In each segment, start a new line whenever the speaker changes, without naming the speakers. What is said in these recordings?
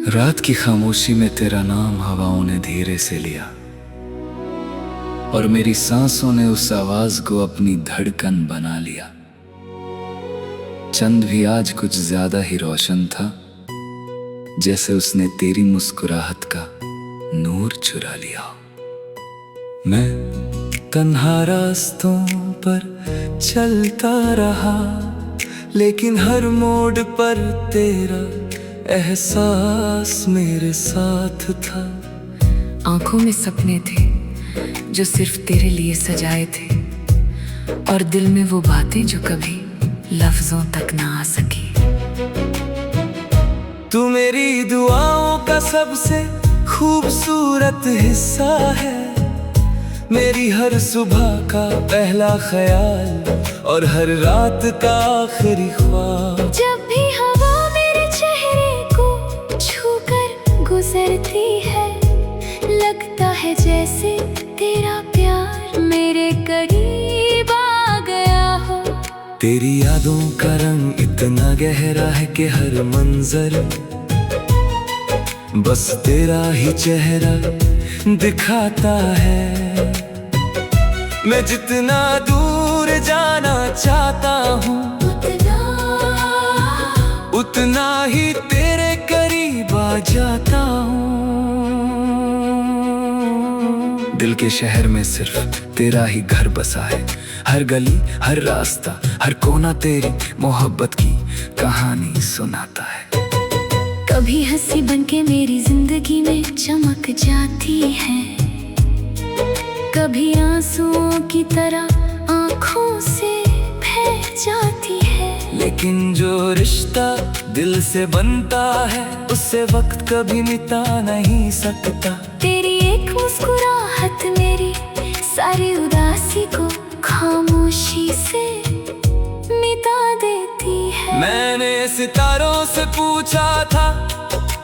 रात की खामोशी में तेरा नाम हवाओं ने धीरे से लिया और मेरी सांसों ने उस आवाज को अपनी धड़कन बना लिया। चंद भी आज कुछ ज्यादा ही रोशन था, जैसे उसने तेरी मुस्कुराहट का नूर चुरा लिया। मैं तन्हा रास्तों पर चलता रहा, लेकिन हर मोड़ पर तेरा एहसास मेरे साथ था।
आंखों में सपने थे जो सिर्फ तेरे लिए सजाए थे, और दिल में वो बातें जो कभी लफ्जों तक ना आ सकी।
तू मेरी दुआओं का सबसे खूबसूरत हिस्सा है, मेरी हर सुबह का पहला ख्याल और हर रात का आखिरी ख्वाब।
जब भी हवा मेरे चेहरे को छूकर गुजरती है, लगता है जैसे तेरा प्यार मेरे करीब आ गया हो।
तेरी यादों का रंग इतना गहरा है कि हर मंजर बस तेरा ही चेहरा दिखाता है। मैं जितना दूर जाना चाहता हूँ, उतना ही तेरे करीब आ जाता हूँ।
दिल के शहर में सिर्फ तेरा ही घर बसा है, हर गली हर रास्ता हर कोना तेरी मोहब्बत की कहानी सुनाता है।
कभी हंसी बनके मेरी जिंदगी में चमक जाती है, कभी आंसुओं की तरह आंखों से बह जाती है।
लेकिन जो रिश्ता दिल से बनता है, उससे वक्त कभी मिटा नहीं सकता।
तेरी एक मुस्कुराहट मेरी सारी उदासी को खामोशी से मिटा देती है।
मैंने सितारों से पूछा था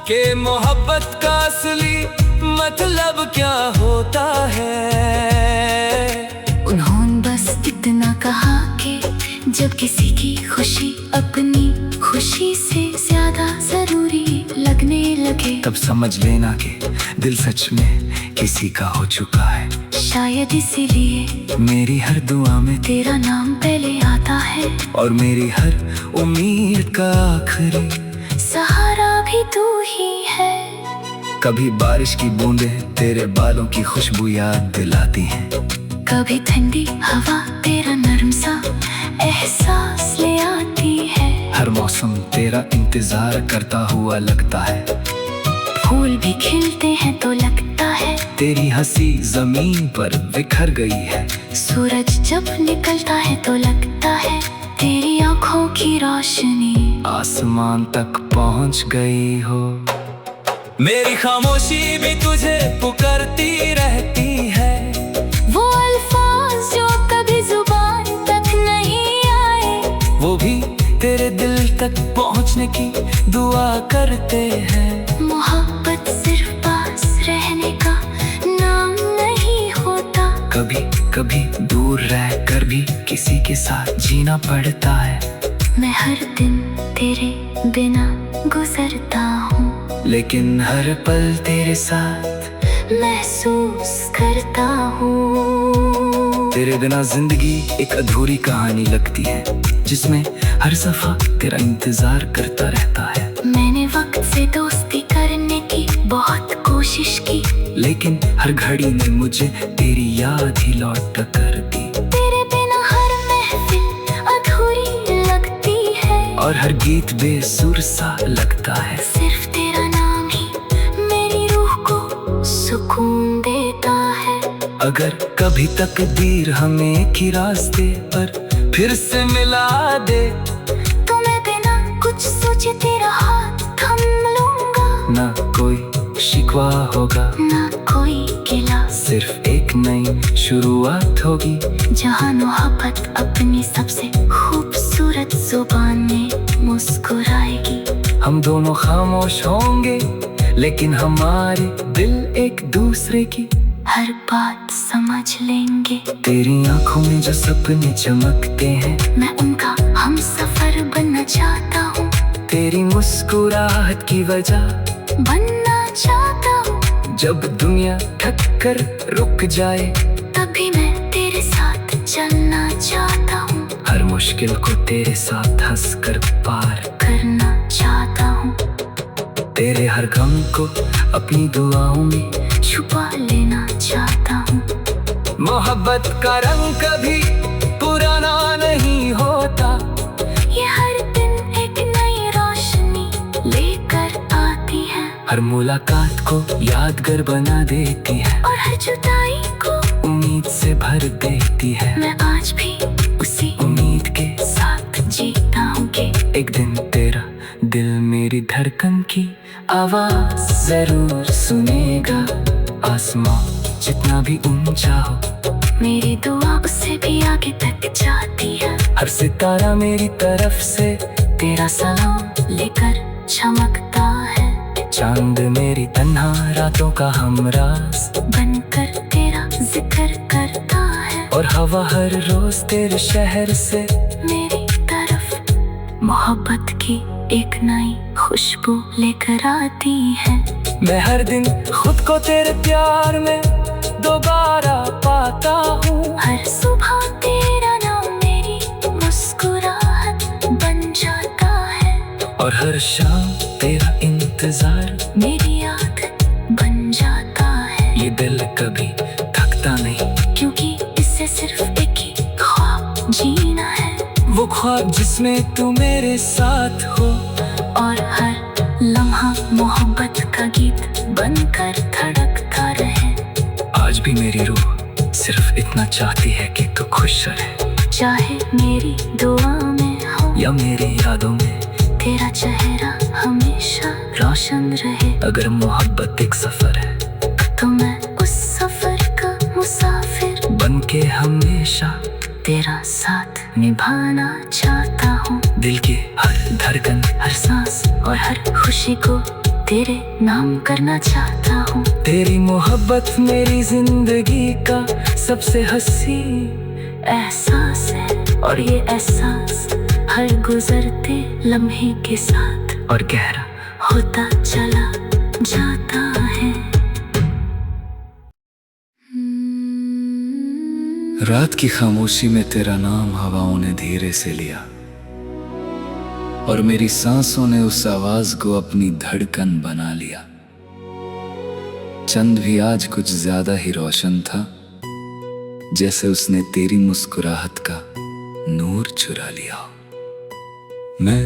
कि मोहब्बत का असली मतलब क्या होता है।
उन्होंने बस इतना कहा कि जब किसी की खुशी अपनी खुशी से ज्यादा जरूरी लगने लगे,
तब समझ लेना कि दिल सच में किसी का हो चुका है।
शायद इसीलिए
मेरी हर दुआ में
तेरा नाम पहले आता है,
और मेरी हर उम्मीद का आखिरी
सहारा भी तू ही है।
कभी बारिश की बूंदें तेरे बालों की खुशबू याद दिलाती हैं,
कभी ठंडी हवा तेरा नरम सा एहसास ले आती है।
हर मौसम तेरा इंतजार करता हुआ लगता है।
फूल भी खिलते हैं तो लगता है
तेरी हंसी जमीन पर बिखर गई है।
सूरज जब निकलता है तो लगता है तेरी आंखों की रोशनी
आसमान तक पहुंच गई हो।
मेरी खामोशी भी तुझे पुकारती रहती है।
वो अल्फाज जो कभी जुबान तक नहीं आए,
वो भी तेरे दिल तक पहुंचने की दुआ करते हैं।
मोहब्बत सिर्फ पास रहने का नाम नहीं होता,
कभी कभी दूर रह कर भी किसी के साथ जीना पड़ता है।
मैं हर दिन तेरे बिना गुजरता हूँ,
लेकिन हर पल तेरे साथ
महसूस करता हूँ।
तेरे बिना जिंदगी एक अधूरी कहानी लगती है, जिसमें हर सफा तेरा इंतजार करता रहता है।
मैंने वक्त से दोस्ती करने की बहुत कोशिश की,
लेकिन हर घड़ी में मुझे तेरी याद ही लौट कर दी।
तेरे बिना हर महफिल अधूरी लगती है,
और हर गीत बेसुर सा लगता है।
सिर्फ तेरा नाम ही मेरी रूह को सुकून देता है।
अगर कभी तकदीर हमें एक ही रास्ते पर फिर से मिला दे,
तो मैं बिना कुछ सोचे तेरा हाथ थम लूंगा।
ना कोई शिकवा होगा,
ना कोई गिला,
सिर्फ एक नई शुरुआत होगी,
जहाँ मोहब्बत अपनी सबसे खूबसूरत जुबान में मुस्कुराएगी।
हम दोनों खामोश होंगे, लेकिन हमारे दिल एक दूसरे की
हर बात समझ लेंगे।
तेरी आंखों में जो सपने चमकते हैं,
मैं उनका हम सफर बनना चाहता हूँ।
तेरी मुस्कुराहट की वजह
बनना चाहता हूँ।
जब दुनिया थक कर रुक जाए,
तभी मैं तेरे साथ चलना चाहता हूँ।
हर मुश्किल को तेरे साथ हंस कर पार
करना चाहता हूँ।
तेरे हर गम को अपनी दुआओं में
छुपा लेना चाहता हूँ।
मोहब्बत का रंग कभी पुराना नहीं होता।
ये हर दिन एक नई रोशनी लेकर आती है।
हर मुलाकात को यादगार बना देती है
और हर जुदाई को
उम्मीद से भर देती है।
मैं आज भी उसी
उम्मीद के
साथ जीता हूँ कि
एक दिन तेरा दिल मेरी धड़कन की आवाज जरूर सुनेगा। आसमां जितना भी ऊंचा हो,
मेरी दुआ उससे भी आगे तक जाती है।
हर सितारा मेरी तरफ से
तेरा सलाम लेकर चमकता है।
चांद मेरी तन्हा रातों का हमराज
बनकर तेरा जिक्र करता है।
और हवा हर रोज तेरे शहर से
मेरी तरफ मोहब्बत की एक नई खुशबू लेकर आती है।
मैं हर दिन खुद को तेरे प्यार में दोबारा पाता हूँ।
हर सुबह तेरा नाम मेरी मुस्कुराहट बन जाता है।
और हर शाम तेरा इंतजार
मेरी आदत बन जाता है।
ये दिल कभी थकता नहीं,
क्योंकि इससे सिर्फ एक ही ख्वाब जीना है।
वो ख्वाब जिसमें तू मेरे साथ हो।
और हर लम्हा मोहब्बत का गीत बनकर धड़कता रहे।
आज भी मेरी रूह सिर्फ इतना चाहती है कि तू खुश रहे।
चाहे मेरी दुआ में हो
या मेरी यादों में
तेरा चेहरा हमेशा रोशन रहे।
अगर मोहब्बत एक सफर है,
तो मैं उस सफर का मुसाफिर
बन के हमेशा
तेरा साथ निभाना चाहता हूँ।
दिल की हर धड़कन,
हर सांस और हर खुशी को तेरे नाम करना चाहता हूँ।
तेरी मोहब्बत मेरी जिंदगी का सबसे हसीन
एहसास है। और ये एहसास हर गुजरते लम्हे के साथ
और गहरा
होता चला जाता है।
रात की खामोशी में तेरा नाम हवाओं ने धीरे से लिया, और मेरी सांसों ने उस आवाज को अपनी धड़कन बना लिया। चंद भी आज कुछ ज्यादा ही रोशन था, जैसे उसने तेरी मुस्कुराहट का नूर चुरा लिया। मैं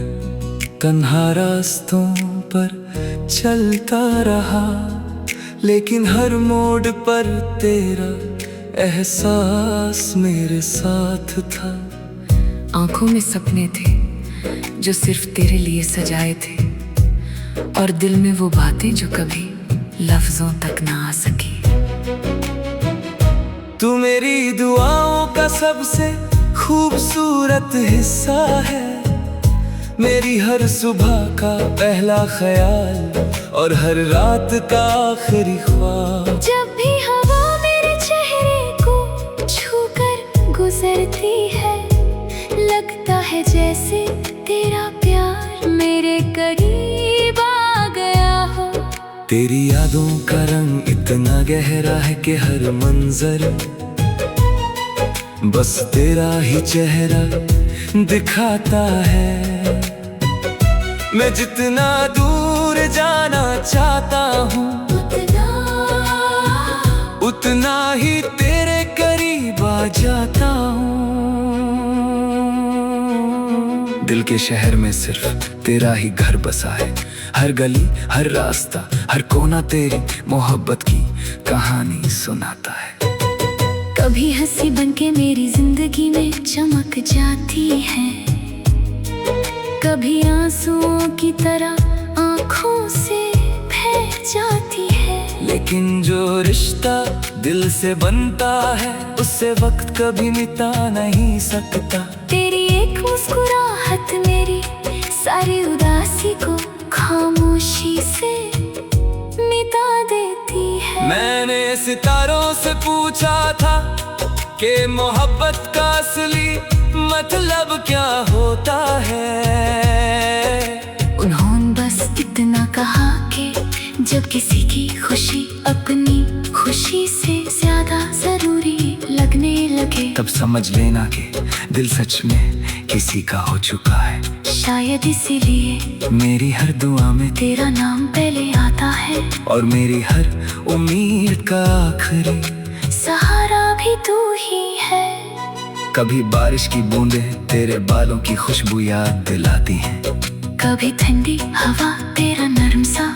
तन्हा रास्तों पर चलता रहा, लेकिन हर मोड़ पर तेरा एहसास मेरे साथ था।
आंखों में सपने थे जो सिर्फ तेरे लिए सजाए थे, और दिल में वो बातें जो कभी लफ्जों तक ना आ सकी।
तू मेरी दुआओं का सबसे खूबसूरत हिस्सा है। मेरी हर सुबह का पहला ख्याल और हर रात का आखिरी ख्वाब।
जब भी हवा मेरे चेहरे को छूकर गुजरती है, लगता है जैसे तेरा प्यार मेरे करीब आ गया हो।
तेरी यादों का रंग इतना गहरा है कि हर मंजर बस तेरा ही चेहरा दिखाता है। मैं जितना दूर जाना चाहता हूँ, उतना ही तेरे करीब आ जाता हूँ।
दिल के शहर में सिर्फ तेरा ही घर बसा है। हर गली, हर रास्ता, हर कोना तेरी मोहब्बत की कहानी सुनाता है।
कभी हंसी बनके मेरी जिंदगी में चमक जाती है, कभी आंसुओं की तरह आंखों से बह जाती है।
लेकिन जो रिश्ता दिल से बनता है, उससे वक्त कभी मिटा नहीं सकता।
तेरी एक मुस्कुराहट मेरी सारी उदासी को खामोशी से मिटा देती है।
मैंने सितारों से पूछा था कि मोहब्बत का असली मतलब क्या होता है।
उन्होंने बस इतना कहा कि जब किसी की खुशी अपनी खुशी से ज्यादा जरूरी लगने लगे,
तब समझ लेना कि दिल सच में किसी का हो चुका है।
शायद इसीलिए
मेरी हर दुआ में
तेरा नाम पहले आता है,
और मेरी हर उम्मीद का आखिरी
सहारा भी तू ही है।
कभी बारिश की बूंदें तेरे बालों की खुशबू याद दिलाती हैं,
कभी ठंडी हवा तेरा नरम सा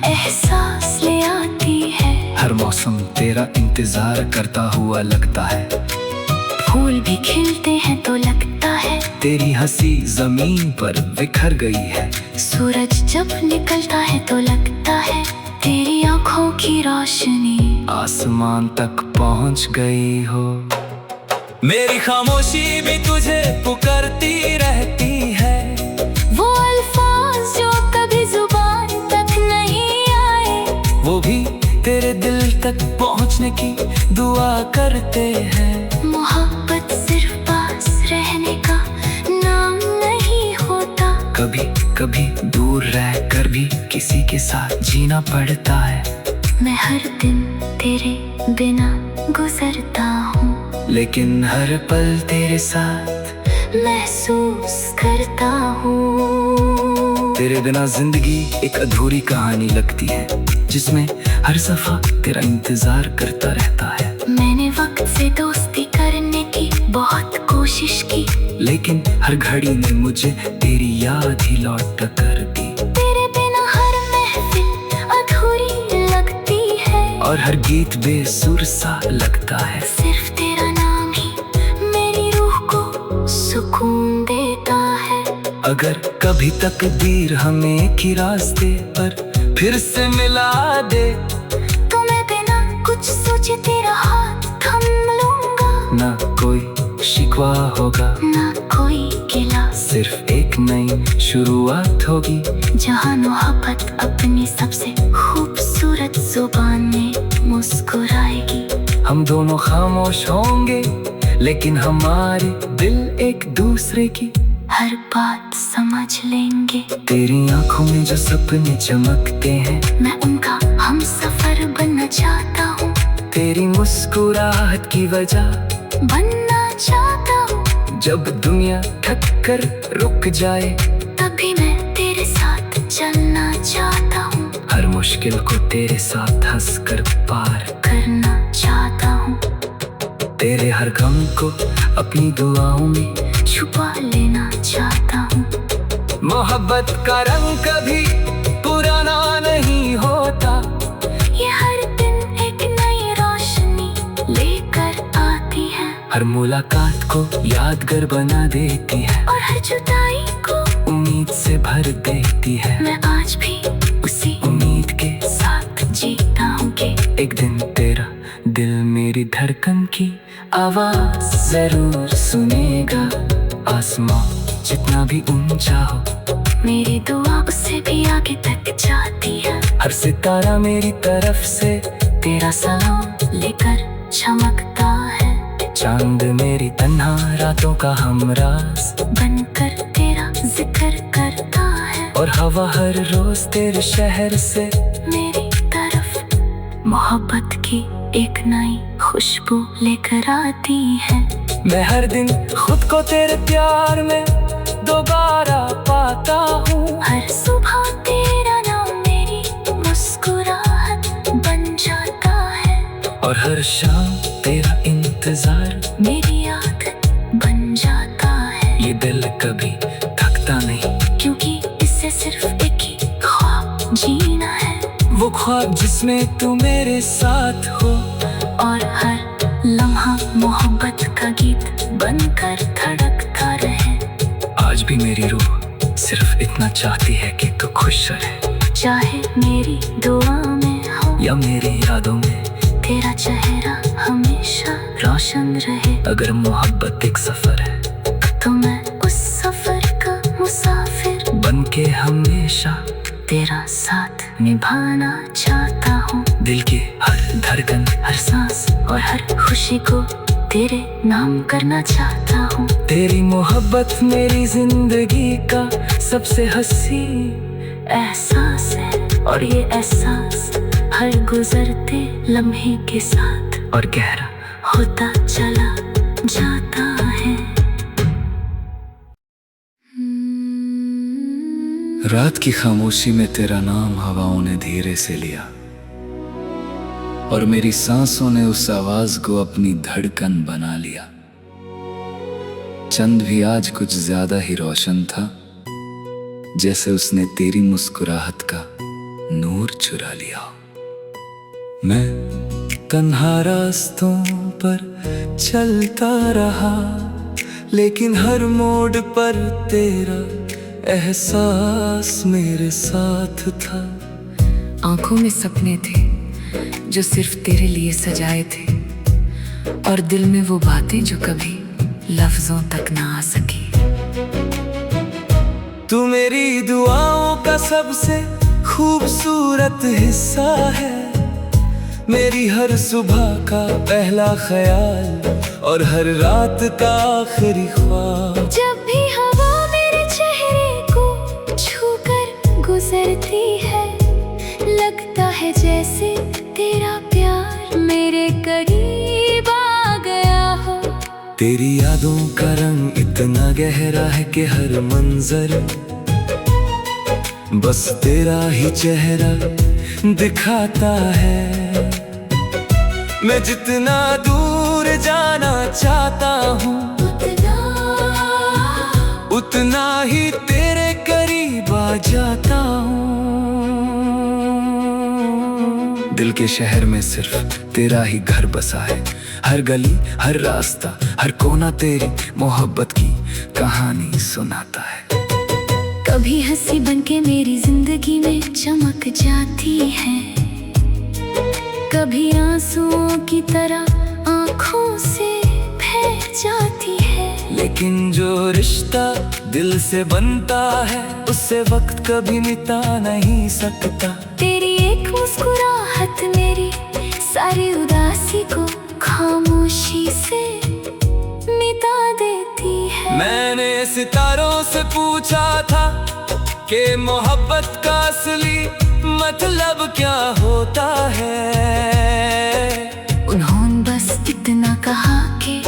एहसास ले आती है।
हर मौसम तेरा इंतजार करता हुआ लगता है।
फूल भी खिलते हैं तो लगता है
तेरी हंसी जमीन पर बिखर गई है।
सूरज जब निकलता है तो लगता है तेरी आंखों की रोशनी
आसमान तक पहुंच गई हो।
मेरी खामोशी भी तुझे पुकारती रहती है।
वो अल्फाज जो कभी जुबान तक नहीं आए,
वो भी तेरे दिल तक पहुंचने की दुआ करते हैं।
मोहब्बत सिर्फ पास रहने का नाम नहीं होता,
कभी कभी दूर रह कर भी किसी के साथ जीना पड़ता है।
मैं हर दिन तेरे बिना गुजरता हूँ,
लेकिन हर पल तेरे साथ
महसूस करता हूँ।
तेरे बिना जिंदगी एक अधूरी कहानी लगती है, जिसमें हर सफा तेरा इंतजार करता रहता है।
मैंने वक्त से दोस्ती करने की बहुत कोशिश की,
लेकिन हर घड़ी ने मुझे तेरी याद ही लौट कर दी।
तेरे बिना हर महफिल अधूरी लगती है,
और हर गीत बेसुर सा लगता है।
सिर्फ तेरा नाम ही मेरी रूह को सुकून देता है।
अगर कभी तकदीर हमें एक ही रास्ते पर फिर से मिला दे,
तो मैं बिना कुछ सोचे तेरा हाथ थम लूंगा।
ना कोई शिकवा होगा,
ना कोई गिला,
सिर्फ एक नई शुरुआत होगी,
जहाँ मोहब्बत अपनी सबसे खूबसूरत जुबान में मुस्कुराएगी।
हम दोनों खामोश होंगे, लेकिन हमारे दिल एक दूसरे की
हर बात समझ लेंगे।
तेरी आंखों में जो सपने चमकते हैं,
मैं उनका हम सफर बनना चाहता हूँ।
तेरी मुस्कुराहट की वजह
बनना चाहता हूँ।
जब दुनिया थक कर रुक जाए,
तभी मैं तेरे साथ चलना चाहता हूँ।
हर मुश्किल को तेरे साथ हंस कर पार
करना चाहता हूँ।
तेरे हर गम को अपनी दुआओं में
छुपा लेना चाहता हूँ।
मोहब्बत का रंग कभी पुराना नहीं होता,
ये हर दिन एक नई रोशनी लेकर आती है,
हर मुलाकात को यादगार बना देती है,
और हर जुदाई को
उम्मीद से भर देती है।
मैं आज भी उसी
उम्मीद के
साथ जीता हूँ कि
एक दिन तेरा दिल मेरी धड़कन की आवाज जरूर सुनेगा। आसमां जितना भी ऊंचा हो,
मेरी दुआ उससे भी आगे तक जाती है।
हर सितारा मेरी तरफ से
तेरा सलाम लेकर चमकता है,
चांद मेरी तन्हा रातों का हमराज
बनकर तेरा जिक्र करता है।
और हवा हर रोज तेरे शहर से
मेरी तरफ मोहब्बत की एक नई खुशबू लेकर आती है।
मैं हर दिन खुद को तेरे प्यार में दोबारा पाता हूँ।
हर सुबह तेरा नाम मेरी मुस्कुराहट बन जाता है,
और हर शाम तेरा इंतजार
मेरी आदत बन जाता है।
ये दिल कभी थकता नहीं,
क्योंकि इससे सिर्फ एक ही ख्वाब जीना है,
वो ख्वाब जिसमें तू मेरे साथ हो,
और हर लम्हा मोहब्बत का गीत बनकर धड़कता रहे।
आज भी मेरी रूह सिर्फ इतना चाहती है कि तू खुश रहे,
चाहे मेरी दुआ में हो
या मेरी यादों में
तेरा चेहरा हमेशा रोशन रहे।
अगर मोहब्बत एक सफर है,
तो मैं उस सफर का मुसाफिर
बन के हमेशा
तेरा साथ निभाना चाहता हूँ।
दिल की हर धड़कन,
हर सांस और हर खुशी को तेरे नाम करना चाहता हूँ।
तेरी मोहब्बत मेरी जिंदगी का सबसे हंसी
एहसास है,
और ये एहसास हर गुजरते लम्हे के साथ
और गहरा
होता चला जाता है।
रात की खामोशी में तेरा नाम हवाओं ने धीरे से लिया, और मेरी सांसों ने उस आवाज को अपनी धड़कन बना लिया। चंद भी आज कुछ ज्यादा ही रोशन था, जैसे उसने तेरी मुस्कुराहट का नूर चुरा लिया। मैं तन्हा रास्तों पर चलता रहा, लेकिन हर मोड़ पर तेरा एहसास मेरे साथ था।
आंखों में सपने थे जो सिर्फ तेरे लिए सजाए थे, और दिल में वो बातें जो कभी लफ्जों तक ना आ सकी।
तू मेरी दुआओं का सबसे खूबसूरत हिस्सा है, मेरी हर सुबह का पहला ख्याल और हर रात का आखिरी ख्वाब।
जब भी हवा मेरे चेहरे को छूकर गुजरती है, लगता है जैसे तेरा प्यार मेरे करीब आ गया हो।
तेरी यादों का रंग इतना गहरा है कि हर मंजर बस तेरा ही चेहरा दिखाता है। मैं जितना दूर जाना चाहता हूँ, उतना ही तेरे करीब आ जाता हूँ।
दिल के शहर में सिर्फ तेरा ही घर बसा है, हर गली हर रास्ता हर कोना तेरी मोहब्बत की कहानी सुनाता है।
कभी हंसी बनके मेरी जिंदगी में चमक जाती है, कभी आंसुओं की तरह आंखों से बह जाती है।
लेकिन जो रिश्ता दिल से बनता है, उससे वक्त कभी मिटा नहीं सकता।
तेरी एक मुस्कुराहट मेरी सारी उदासी को खामोशी से मिटा देती है।
मैंने सितारों से पूछा था कि मोहब्बत का असली मतलब क्या होता है।
उन्होंने बस इतना कहा कि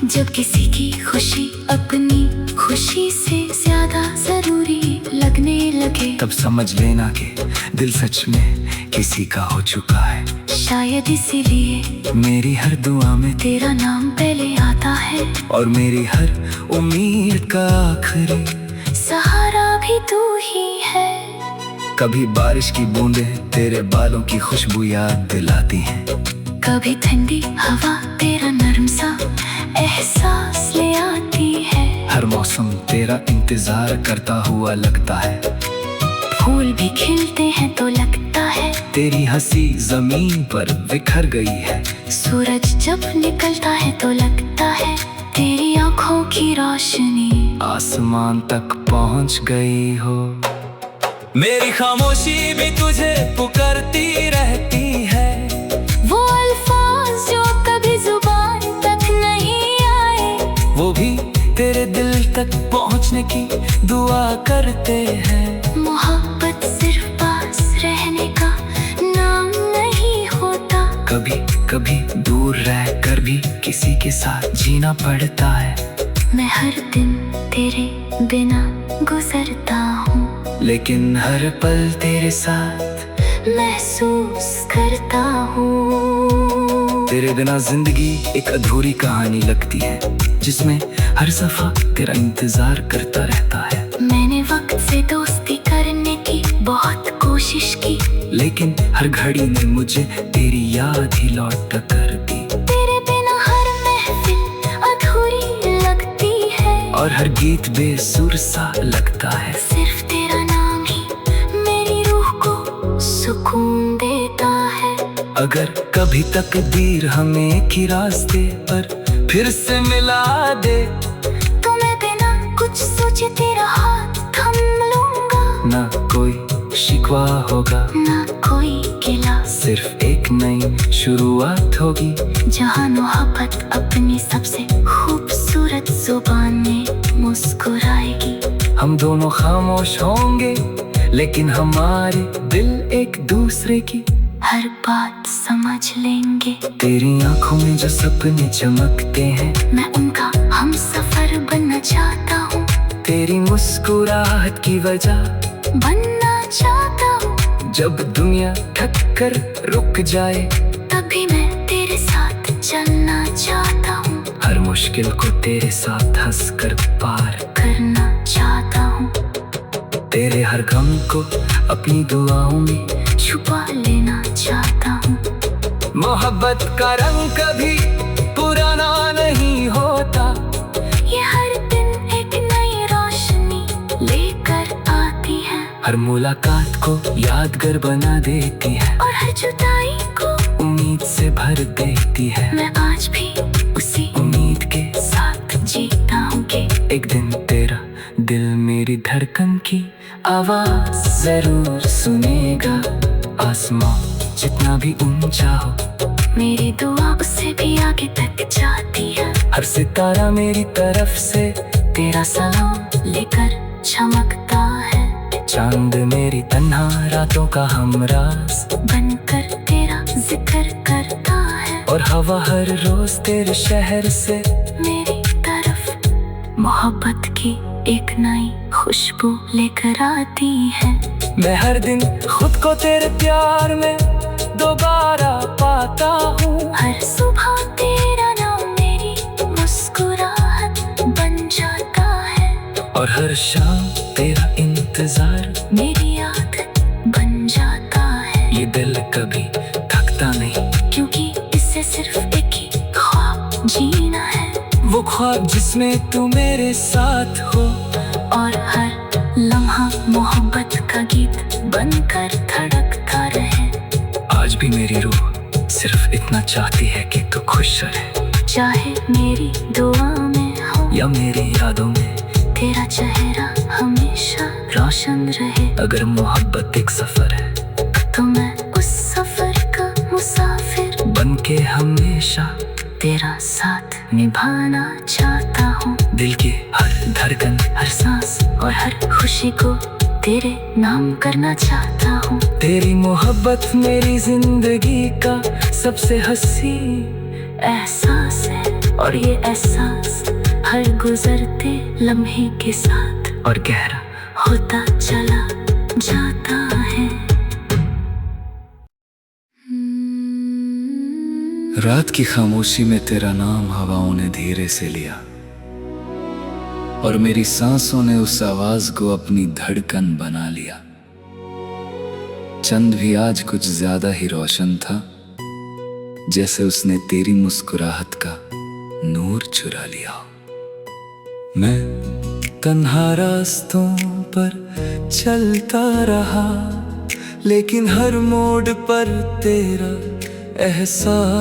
जब किसी की खुशी अपनी खुशी से ज्यादा जरूरी लगने लगे,
तब समझ लेना कि दिल सच में किसी का हो चुका है।
शायद इसीलिए
मेरी हर दुआ में
तेरा नाम पहले आता है,
और मेरी हर उम्मीद का आखिरी
सहारा भी तू ही है।
कभी बारिश की बूंदें तेरे बालों की खुशबू याद दिलाती हैं,
कभी ठंडी हवा तेरा नरम सा एहसास ले आती है।
हर मौसम तेरा इंतजार करता हुआ लगता है।
फूल भी खिलते हैं तो लगता है
तेरी हंसी जमीन पर बिखर गई है।
सूरज जब निकलता है तो लगता है तेरी आंखों की रोशनी
आसमान तक पहुंच गई हो।
मेरी खामोशी भी तुझे पुकारती रहती है।
वो अल्फाज जो कभी जुबान तक नहीं आए,
वो भी तेरे दिल तक पहुंचने की दुआ करते हैं।
मोहब्बत सिर्फ पास रहने का नाम नहीं होता,
कभी कभी दूर रह कर भी किसी के साथ जीना पड़ता है।
मैं हर दिन तेरे बिना गुजरता हूँ,
लेकिन हर पल तेरे साथ
महसूस करता हूँ।
तेरे बिना जिंदगी एक अधूरी कहानी लगती है, जिसमें हर सफा तेरा इंतजार करता रहता है।
मैंने वक्त से दोस्ती करने की बहुत कोशिश की,
लेकिन हर घड़ी ने मुझे तेरी याद ही लौट कर दी।
तेरे बिना हर महफिल अधूरी लगती है,
और हर गीत बेसुर सा लगता है।
सिर्फ तेरा नाम ही मेरी रूह को सुकून देता है।
अगर कभी तकदीर हमें एक ही रास्ते पर फिर से मिला दे,
तो मैं बिना कुछ सोचे तेरा हाथ थम लूंगा।
ना कोई शिकवा होगा,
ना कोई गिला,
सिर्फ एक नई शुरुआत होगी,
जहाँ मोहब्बत अपनी सबसे खूबसूरत जुबान में मुस्कुराएगी।
हम दोनों खामोश होंगे
लेकिन हमारे दिल एक दूसरे की
हर बात समझ लेंगे।
तेरी आंखों में जो सपने चमकते हैं,
मैं उनका हम सफर बनना चाहता हूँ।
तेरी मुस्कुराहट की वजह
बनना चाहता हूँ।
जब दुनिया थक कर रुक जाए,
तभी मैं तेरे साथ चलना चाहता हूँ।
हर मुश्किल को तेरे साथ हंस कर पार
करना चाहता हूँ।
तेरे हर गम को अपनी दुआओं में
छुपा लेना चाहता हूँ।
मोहब्बत का रंग कभी पुराना नहीं होता।
ये हर दिन एक नई रोशनी लेकर आती है।
हर मुलाकात को यादगार बना देती है,
और हर जुदाई को
उम्मीद से भर देती है।
मैं आज भी उसी
उम्मीद के
साथ जीता हूँ कि
एक दिन तेरा दिल मेरी धड़कन की आवाज जरूर सुनेगा। आसमां जितना भी ऊंचा हो,
मेरी दुआ उससे भी आगे तक जाती है।
हर सितारा मेरी तरफ से
तेरा सलाम लेकर चमकता है।
चांद मेरी तन्हा रातों का हमराज
बनकर तेरा जिक्र करता है।
और हवा हर रोज तेरे शहर से
मेरी तरफ मोहब्बत की एक नई खुशबू लेकर आती है।
मैं हर दिन खुद को तेरे प्यार में दोबारा पाता हूँ।
हर सुबह तेरा नाम मेरी मुस्कुराहट बन जाता है।
और हर शाम तेरा इंतजार
मेरी याद बन जाता है।
ये दिल कभी थकता नहीं,
क्योंकि इससे सिर्फ एक ही ख्वाब जीना है।
वो ख्वाब जिसमें तू मेरे साथ हो।
और हर लम्हा मोहब्बत का गीत बनकर धड़कता रहे।
आज भी मेरी रूह सिर्फ इतना चाहती है कि तू खुश रहे।
चाहे मेरी दुआ में हो
या मेरी यादों में
तेरा चेहरा हमेशा रोशन रहे।
अगर मोहब्बत एक सफर है,
तो मैं उस सफर का मुसाफिर
बन के हमेशा
तेरा साथ निभाना चाहता हूँ।
दिल की हर धड़कन,
हर सांस और हर खुशी को तेरे नाम करना चाहता हूँ।
तेरी मोहब्बत मेरी जिंदगी का सबसे हसीन
एहसास है। और ये एहसास हर गुजरते लम्हे के साथ
और गहरा
होता चला जाता है।
रात की खामोशी में तेरा नाम हवाओं ने धीरे से लिया, और मेरी सांसों ने उस आवाज को अपनी धड़कन बना लिया। चंद भी आज कुछ ज्यादा ही रोशन था, जैसे उसने तेरी मुस्कुराहट का नूर चुरा लिया। मैं तन्हा रास्तों पर चलता रहा, लेकिन हर मोड़ पर तेरा एहसास